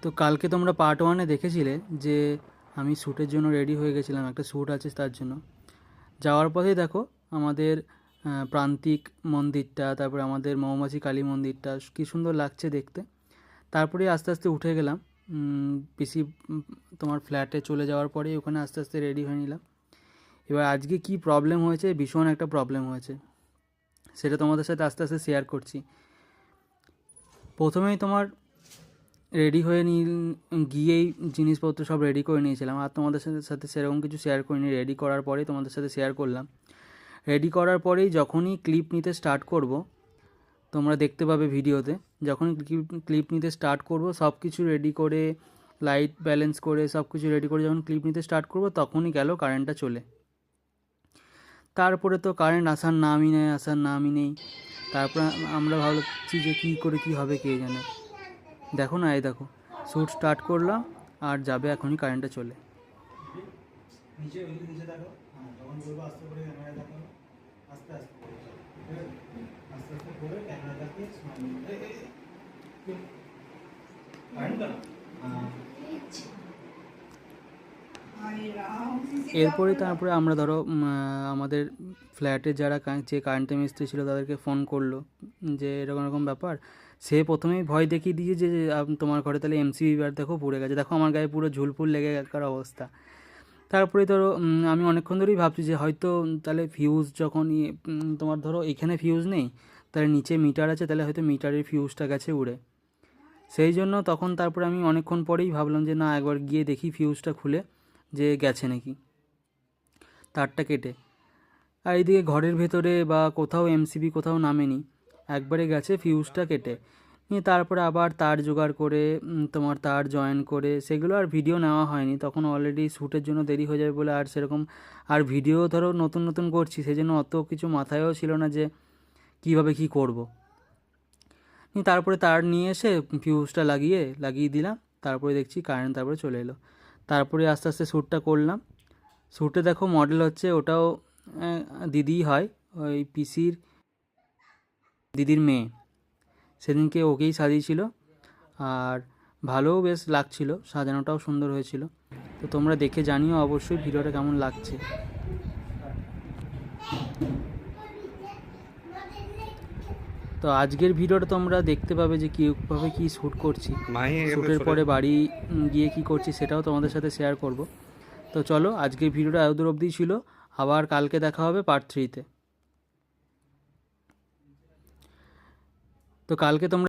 তো কালকে তোমরা পার্ট ওয়ানে দেখেছিলে যে আমি শ্যুটের জন্য রেডি হয়ে গেছিলাম, একটা শ্যুট আছে তার জন্য। যাওয়ার পথেই দেখো আমাদের প্রান্তিক মন্দিরটা, তারপরে আমাদের মৌমাছি কালী মন্দিরটা কী সুন্দর লাগছে দেখতে। তারপরে আস্তে আস্তে উঠে গেলাম পিসি তোমার ফ্ল্যাটে চলে যাওয়ার পরেই ওখানে আস্তে আস্তে রেডি হয়ে নিলাম। এবার আজকে কি প্রবলেম হয়েছে, ভীষণ একটা প্রবলেম হয়েছে, সেটা তোমাদের সাথে আস্তে আস্তে শেয়ার করছি। প্রথমেই তোমার রেডি হয়ে গিয়েই জিনিসপত্র সব রেডি করে নিয়েছিলাম, আর তোমাদের সাথে সেরকম কিছু শেয়ার করিনি। রেডি করার পরেই তোমাদের সাথে শেয়ার করলাম। রেডি করার পরেই যখনই ক্লিপ নিতে স্টার্ট করব, তোমরা দেখতে পাবে ভিডিওতে, যখনই ক্লিপ নিতে স্টার্ট করব সব কিছু রেডি করে, লাইট ব্যালেন্স করে সব কিছু রেডি করে যখন ক্লিপ নিতে স্টার্ট করব তখনই গেল কারেন্টটা চলে। তারপরে তো কারেন্ট আসার নামই নেই। তারপর আমরা ভাবছি যে কী করে কী হবে কে জানে। দেখো না, এই দেখো শ্যুট স্টার্ট করলাম আর যাবে এখনই কারেন্টটা চলে। এরপরে তারপরে আমরা ধরো আমাদের ফ্ল্যাটে যারা যে কারেন্টের মিস্ত্রি ছিল তাদেরকে ফোন করলো যে এরকম এরকম ব্যাপার। সে প্রথমেই ভয় দেখিয়ে দিয়ে যে তোমার ঘরে তাহলে এমসিবি বার দেখো পুড়ে গেছে। দেখো আমার গায়ে পুরো ঝুলপুল লেগে গেকার অবস্থা। তারপরে ধরো আমি অনেকক্ষণ ধরেই ভাবছি যে হয়তো তাহলে ফিউজ যখন তোমার ধরো এখানে ফিউজ নেই, তাহলে নিচে মিটার আছে, তাহলে হয়তো মিটারের ফিউজটা গেছে উড়ে। সেই জন্য তখন তারপরে আমি অনেকক্ষণ পরেই ভাবলাম যে না, একবার গিয়ে দেখি ফিউজটা খুলে যে গেছে নাকি তারটা কেটে। আর এইদিকে ঘরের ভেতরে বা কোথাও এমসিবি কোথাও নামেনি, একবারে গেছে ফিউজটা কেটে নিয়ে। তারপরে আবার তার জোগাড় করে তোমার তার জয়েন করে, সেগুলো আর ভিডিও নেওয়া হয়নি, তখন অলরেডি শ্যুটের জন্য দেরি হয়ে যাবে বলে। আর সেরকম আর ভিডিও ধরো নতুন নতুন করছি, সেই জন্য অত কিছু মাথায়ও ছিল না যে কীভাবে কী করব। তারপরে তার নিয়ে এসে ফিউজটা লাগিয়ে দিলাম। তারপরে দেখছি কারেন্ট তারপরে চলে এলো। তারপরে আস্তে আস্তে শ্যুটটা করলাম। শ্যুটে দেখো মডেল হচ্ছে, ওটাও দিদিই হয়, ওই পিসির দিদির মেয়ে। সেদিনকে ওকেই সাজিয়েছিল, আর ভালোও বেশ লাগছিল, সাজানোটাও সুন্দর হয়েছিল। তো তোমরা দেখে জানিও অবশ্যই ভিডিওটা কেমন লাগছে। তো আজকের ভিডিওটা তোমরা দেখতে পাবে যে কীভাবে কী শ্যুট করছি, শ্যুটের পরে বাড়ি গিয়ে কী করছি সেটাও তোমাদের সাথে শেয়ার করব। তো চলো, আজকের ভিডিওটা এতদূর অবধিই ছিল। আবার কালকে দেখা হবে পার্ট 3-তে। তো কালকে তোমরা